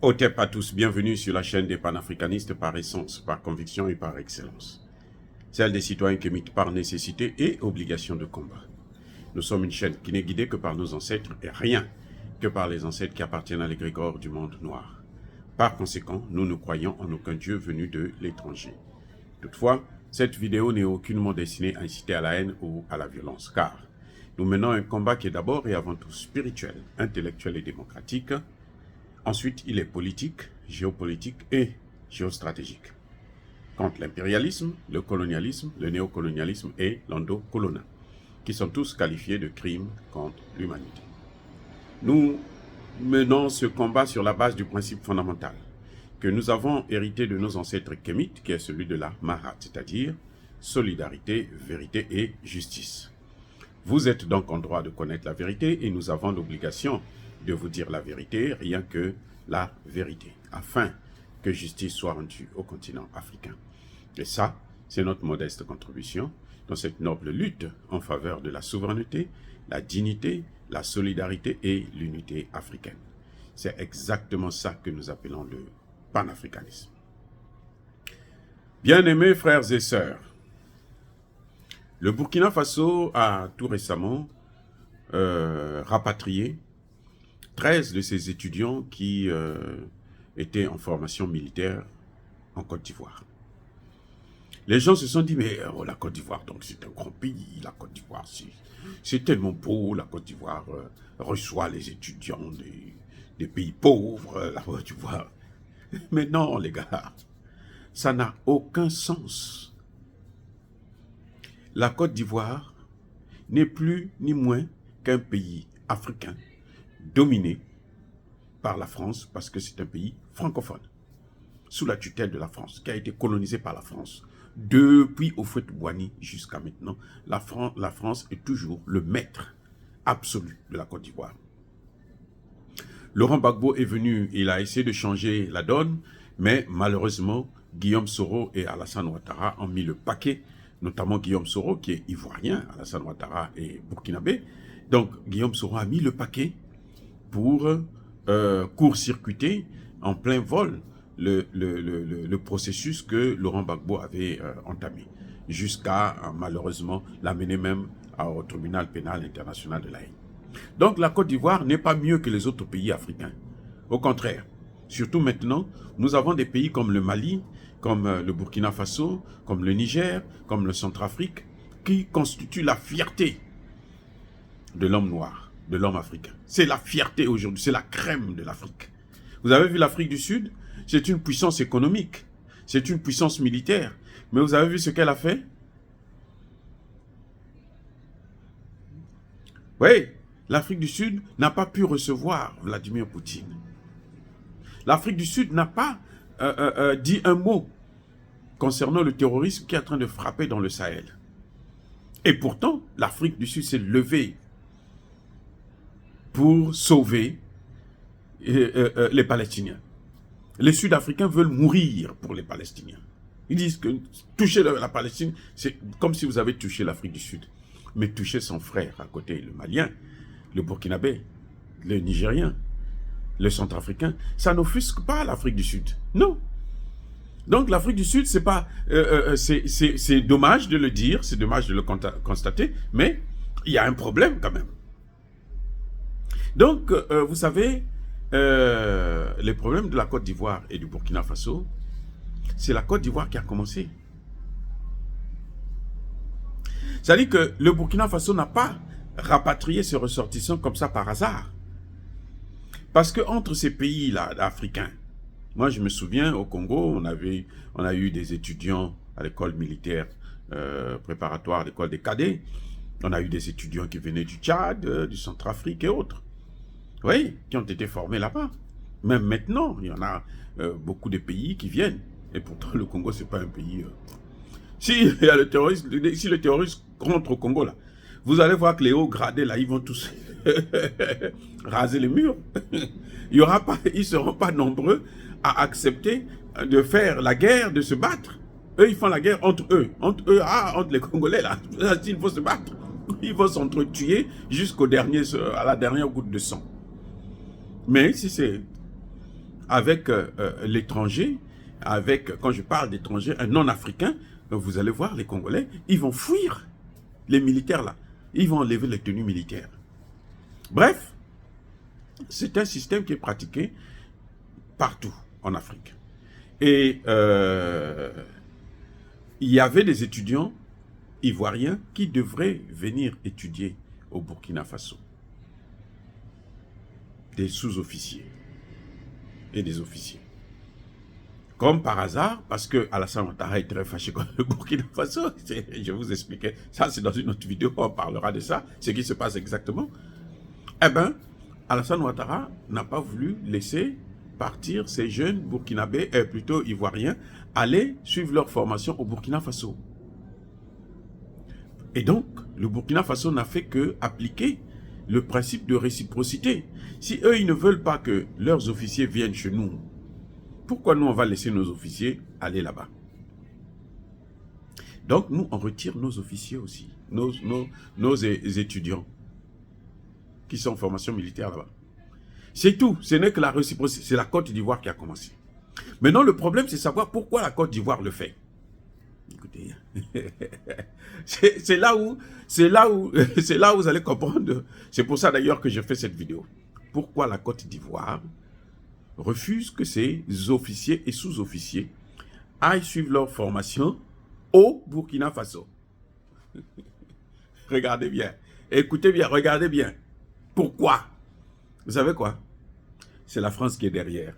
Otep à tous, bienvenue sur la chaîne des panafricanistes par essence, par conviction et par excellence. Celle des citoyens qui imitent par nécessité et obligation de combat. Nous sommes une chaîne qui n'est guidée que par nos ancêtres et rien que par les ancêtres qui appartiennent à l'égrégore du monde noir. Par conséquent, nous ne croyons en aucun dieu venu de l'étranger. Toutefois, cette vidéo n'est aucunement destinée à inciter à la haine ou à la violence, car nous menons un combat qui est d'abord et avant tout spirituel, intellectuel et démocratique. Ensuite, il est politique, géopolitique et géostratégique. Contre l'impérialisme, le colonialisme, le néocolonialisme et l'endocolona, qui sont tous qualifiés de crimes contre l'humanité. Nous menons ce combat sur la base du principe fondamental que nous avons hérité de nos ancêtres kémites, qui est celui de la Mahat, c'est-à-dire solidarité, vérité et justice. Vous êtes donc en droit de connaître la vérité et nous avons l'obligation de vous dire la vérité, rien que la vérité, afin que justice soit rendue au continent africain. Et ça, c'est notre modeste contribution dans cette noble lutte en faveur de la souveraineté, la dignité, la solidarité et l'unité africaine. C'est exactement ça que nous appelons le panafricanisme. Bien-aimés frères et sœurs, le Burkina Faso a tout récemment rapatrié 13 de ses étudiants qui étaient en formation militaire en Côte d'Ivoire. Les gens se sont dit, mais la Côte d'Ivoire, donc c'est un grand pays, la Côte d'Ivoire, c'est tellement beau, la Côte d'Ivoire reçoit les étudiants des pays pauvres, la Côte d'Ivoire. Mais non, les gars, ça n'a aucun sens. La Côte d'Ivoire n'est plus ni moins qu'un pays africain dominé par la France, parce que c'est un pays francophone, sous la tutelle de la France, qui a été colonisé par la France. Depuis Houphouët-Boigny jusqu'à maintenant, la France est toujours le maître absolu de la Côte d'Ivoire. Laurent Gbagbo est venu, il a essayé de changer la donne, mais malheureusement, Guillaume Soro et Alassane Ouattara ont mis le paquet, notamment Guillaume Soro, qui est ivoirien, Alassane Ouattara est burkinabé. Donc, Guillaume Soro a mis le paquet pour court-circuiter en plein vol le processus que Laurent Gbagbo avait entamé, jusqu'à malheureusement l'amener même au tribunal pénal international de La Haye. Donc la Côte d'Ivoire n'est pas mieux que les autres pays africains. Au contraire, surtout maintenant, nous avons des pays comme le Mali, comme le Burkina Faso, comme le Niger, comme le Centrafrique, qui constituent la fierté de l'homme noir, de l'homme africain. C'est la fierté aujourd'hui, c'est la crème de l'Afrique. Vous avez vu l'Afrique du Sud? C'est une puissance économique, c'est une puissance militaire. Mais vous avez vu ce qu'elle a fait? Oui, l'Afrique du Sud n'a pas pu recevoir Vladimir Poutine. L'Afrique du Sud n'a pas dit un mot concernant le terrorisme qui est en train de frapper dans le Sahel. Et pourtant, l'Afrique du Sud s'est levée pour sauver les Palestiniens. Les Sud-Africains veulent mourir pour les Palestiniens. Ils disent que toucher la Palestine, c'est comme si vous avez touché l'Afrique du Sud. Mais toucher son frère à côté, le Malien, le Burkinabé, le Nigérien, le Centrafricain, ça n'offusque pas l'Afrique du Sud. Non. Donc l'Afrique du Sud, c'est pas, c'est dommage de le dire, c'est dommage de le constater, mais il y a un problème quand même. Donc, vous savez, les problèmes de la Côte d'Ivoire et du Burkina Faso, c'est la Côte d'Ivoire qui a commencé. C'est-à-dire que le Burkina Faso n'a pas rapatrié ses ressortissants comme ça par hasard. Parce que entre ces pays-là africains, moi je me souviens au Congo, on a eu des étudiants à l'école militaire préparatoire, à l'école des cadets. On a eu des étudiants qui venaient du Tchad, du Centrafrique et autres. Oui, qui ont été formés là-bas. Même maintenant, il y en a beaucoup de pays qui viennent. Et pourtant, le Congo, ce n'est pas un pays... Si il y a le terrorisme, si le terroriste rentre au Congo, là, vous allez voir que les hauts gradés, là, ils vont tous raser les murs. Ils ne seront pas nombreux à accepter de faire la guerre, de se battre. Eux, ils font la guerre entre eux. Entre les Congolais, là. Il faut se battre. Ils vont s'entretuer jusqu'à la dernière goutte de sang. Mais si c'est avec l'étranger, quand je parle d'étranger, un non-africain, vous allez voir les Congolais, ils vont fuir les militaires là. Ils vont enlever les tenues militaires. Bref, c'est un système qui est pratiqué partout en Afrique. Et il y avait des étudiants ivoiriens qui devraient venir étudier au Burkina Faso. Des sous-officiers et des officiers. Comme par hasard, parce que Alassane Ouattara est très fâché contre le Burkina Faso. Je vous expliquais, ça c'est dans une autre vidéo, on parlera de ça, ce qui se passe exactement. Eh bien, Alassane Ouattara n'a pas voulu laisser partir ces jeunes burkinabés, plutôt ivoiriens, aller suivre leur formation au Burkina Faso. Et donc, le Burkina Faso n'a fait que appliquer le principe de réciprocité. Si eux, ils ne veulent pas que leurs officiers viennent chez nous, pourquoi nous, on va laisser nos officiers aller là-bas? Donc, nous, on retire nos officiers aussi, nos étudiants qui sont en formation militaire là-bas. C'est tout, ce n'est que la réciprocité, c'est la Côte d'Ivoire qui a commencé. Maintenant, le problème, c'est savoir pourquoi la Côte d'Ivoire le fait. Écoutez, c'est là où vous allez comprendre. C'est pour ça d'ailleurs que j'ai fait cette vidéo. Pourquoi la Côte d'Ivoire refuse que ses officiers et sous-officiers aillent suivre leur formation au Burkina Faso. Regardez bien, écoutez bien, regardez bien. Pourquoi? Vous savez quoi? C'est la France qui est derrière.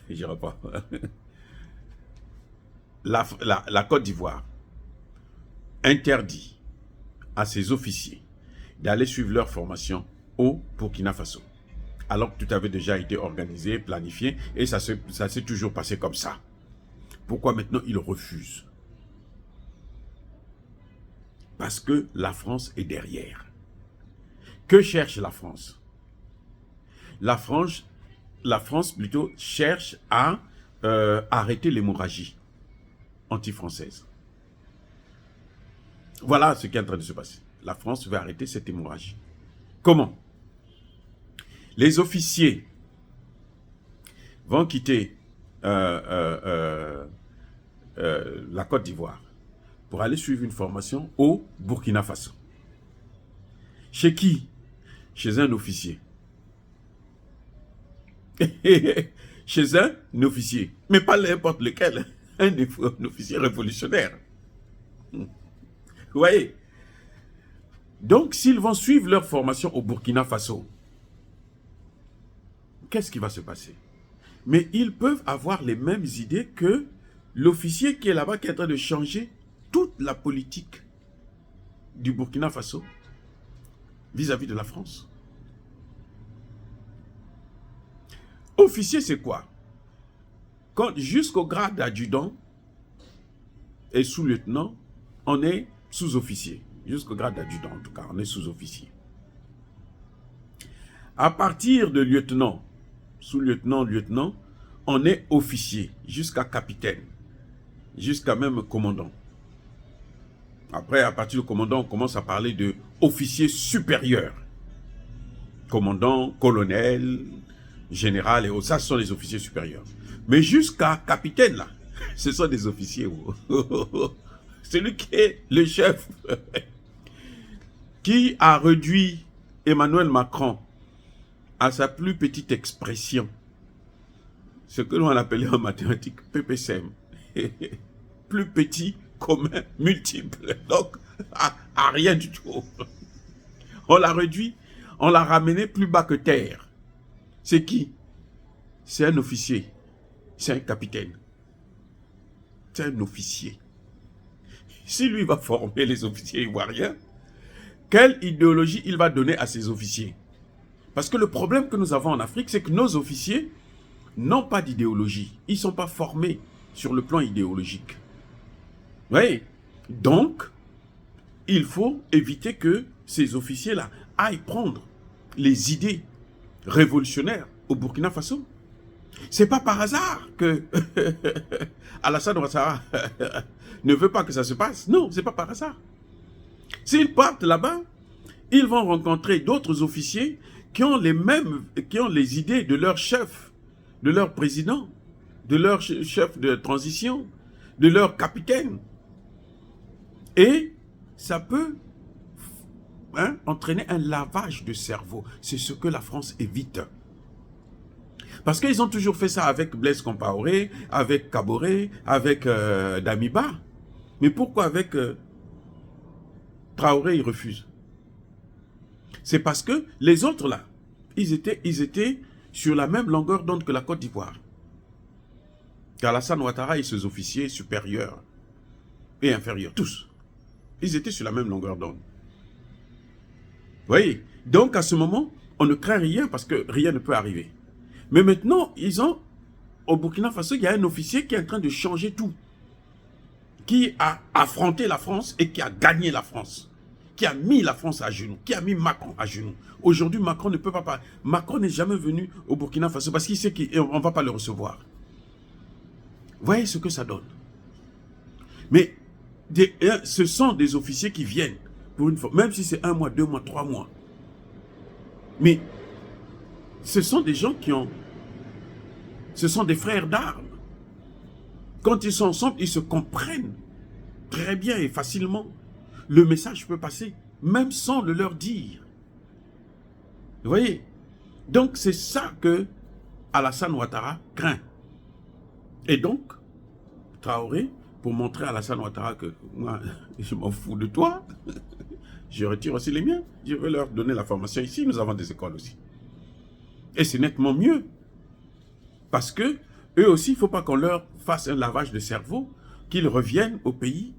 Je reprends. La Côte d'Ivoire interdit à ses officiers d'aller suivre leur formation au Burkina Faso. Alors que tout avait déjà été organisé, planifié, et ça s'est toujours passé comme ça. Pourquoi maintenant ils refusent? Parce que la France est derrière. Que cherche la France? La France plutôt cherche à arrêter l'hémorragie anti-française. Voilà ce qui est en train de se passer. La France veut arrêter cette hémorragie. Comment? Les officiers vont quitter la Côte d'Ivoire pour aller suivre une formation au Burkina Faso. Chez qui? Chez un officier. Chez un officier. Mais pas n'importe lequel. Un officier révolutionnaire. Vous voyez? Donc, s'ils vont suivre leur formation au Burkina Faso, qu'est-ce qui va se passer? Mais ils peuvent avoir les mêmes idées que l'officier qui est là-bas, qui est en train de changer toute la politique du Burkina Faso vis-à-vis de la France. Officier, c'est quoi? Quand jusqu'au grade d'adjudant et sous-lieutenant, on est sous-officier. Jusqu'au grade d'adjudant, en tout cas, on est sous-officier. À partir de lieutenant, sous-lieutenant, lieutenant, on est officier, jusqu'à capitaine, jusqu'à même commandant. Après, à partir du commandant, on commence à parler de officier supérieur. Commandant, colonel, général et autres, ça ce sont les officiers supérieurs. Mais jusqu'à capitaine, là, ce sont des officiers. Celui qui est le chef, qui a réduit Emmanuel Macron à sa plus petite expression, ce que l'on appelait en mathématiques PPCM, plus petit, commun, multiple, donc à rien du tout. On l'a réduit, on l'a ramené plus bas que terre. C'est qui? C'est un officier, c'est un capitaine, c'est un officier. Si lui va former les officiers ivoiriens, quelle idéologie il va donner à ses officiers? Parce que le problème que nous avons en Afrique, c'est que nos officiers n'ont pas d'idéologie. Ils ne sont pas formés sur le plan idéologique. Oui. Donc, il faut éviter que ces officiers-là aillent prendre les idées révolutionnaires au Burkina Faso. C'est pas par hasard que Alassane Ouattara ne veut pas que ça se passe. Non, c'est pas par hasard. S'ils partent là-bas, ils vont rencontrer d'autres officiers qui ont les idées de leur chef de leur président, de leur chef de transition, de leur capitaine. Et ça peut entraîner un lavage de cerveau. C'est ce que la France évite. Parce qu'ils ont toujours fait ça avec Blaise Compaoré, avec Kaboré, avec Damiba. Mais pourquoi avec Traoré, ils refusent? C'est parce que les autres là, ils étaient sur la même longueur d'onde que la Côte d'Ivoire. Alassane Ouattara et ses officiers supérieurs et inférieurs, tous, ils étaient sur la même longueur d'onde. Vous voyez? Donc à ce moment, on ne craint rien parce que rien ne peut arriver. Mais maintenant, au Burkina Faso, il y a un officier qui est en train de changer tout. Qui a affronté la France et qui a gagné la France. Qui a mis la France à genoux. Qui a mis Macron à genoux. Aujourd'hui, Macron ne peut pas parler. Macron n'est jamais venu au Burkina Faso parce qu'il sait qu'on ne va pas le recevoir. Vous voyez ce que ça donne. Mais ce sont des officiers qui viennent pour une fois, même si c'est 1 mois, 2 mois, 3 mois. Mais ce sont des gens ce sont des frères d'armes. Quand ils sont ensemble, ils se comprennent très bien et facilement. Le message peut passer, même sans le leur dire. Vous voyez? Donc c'est ça que Alassane Ouattara craint. Et donc, Traoré, pour montrer à Alassane Ouattara que moi, je m'en fous de toi, je retire aussi les miens. Je vais leur donner la formation ici, nous avons des écoles aussi. Et c'est nettement mieux. Parce que eux aussi, il ne faut pas qu'on leur fasse un lavage de cerveau, qu'ils reviennent au pays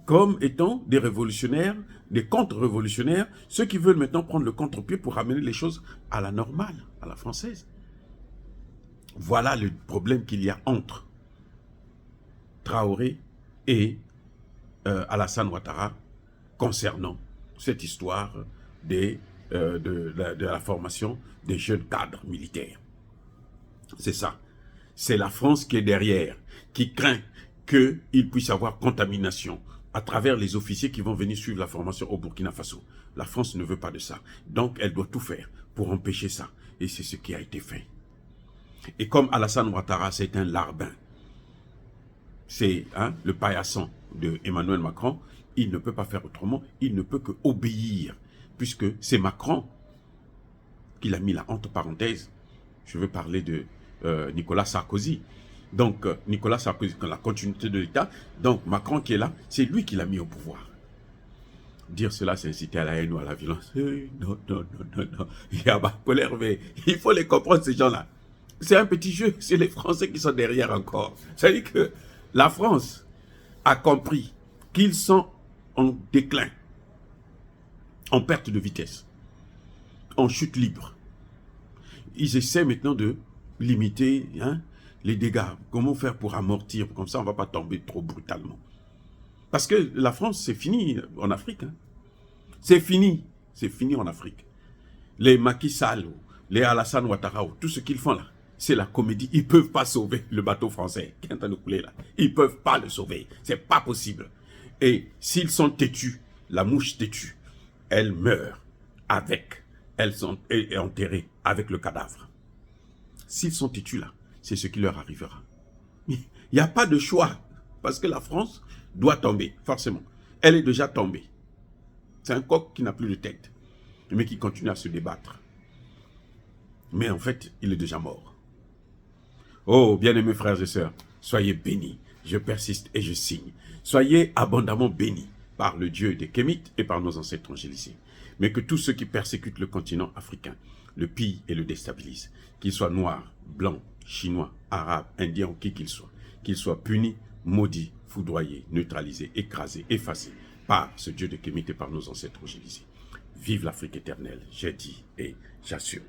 comme étant des révolutionnaires, des contre-révolutionnaires, ceux qui veulent maintenant prendre le contre-pied pour ramener les choses à la normale, à la française. Voilà le problème qu'il y a entre Traoré et Alassane Ouattara concernant cette histoire de la formation des jeunes cadres militaires. C'est ça. C'est la France qui est derrière, qui craint qu'il puisse y avoir contamination à travers les officiers qui vont venir suivre la formation au Burkina Faso. La France ne veut pas de ça. Donc, elle doit tout faire pour empêcher ça. Et c'est ce qui a été fait. Et comme Alassane Ouattara, c'est un larbin, c'est le paillasson de Emmanuel Macron, il ne peut pas faire autrement, il ne peut que obéir, puisque c'est Macron qui l'a mis là, entre parenthèses. Je veux parler de Nicolas Sarkozy. Donc, Nicolas Sarkozy, dans la continuité de l'État, donc Macron qui est là, c'est lui qui l'a mis au pouvoir. Dire cela, c'est inciter à la haine ou à la violence. Non, non, non, non, non. Il faut les comprendre, ces gens-là. C'est un petit jeu, c'est les Français qui sont derrière encore. C'est-à-dire que la France a compris qu'ils sont en déclin, en perte de vitesse, en chute libre. Ils essaient maintenant de limiter les dégâts. Comment faire pour amortir? Comme ça, on ne va pas tomber trop brutalement. Parce que la France, c'est fini en Afrique. C'est fini. C'est fini en Afrique. Les Macky Sall, les Alassane Ouattara, tout ce qu'ils font là, c'est la comédie. Ils ne peuvent pas sauver le bateau français qui est en train de couler là. Ils ne peuvent pas le sauver. C'est pas possible. Et s'ils sont têtus, la mouche têtue, elle meurt avec. Elles sont enterrées avec le cadavre. S'ils sont têtus là, c'est ce qui leur arrivera. Il n'y a pas de choix. Parce que la France doit tomber, forcément. Elle est déjà tombée. C'est un coq qui n'a plus de tête, mais qui continue à se débattre. Mais en fait, il est déjà mort. Oh, bien-aimés frères et sœurs, soyez bénis. Je persiste et je signe. Soyez abondamment bénis par le Dieu des Kémites et par nos ancêtres angélisés. Mais que tous ceux qui persécutent le continent africain le pillent et le déstabilisent, qu'ils soient noirs, blancs, chinois, arabes, indiens ou qui qu'ils soient punis, maudits, foudroyés, neutralisés, écrasés, effacés par ce Dieu de Kémite et par nos ancêtres angélisés. Vive l'Afrique éternelle, j'ai dit et j'assume.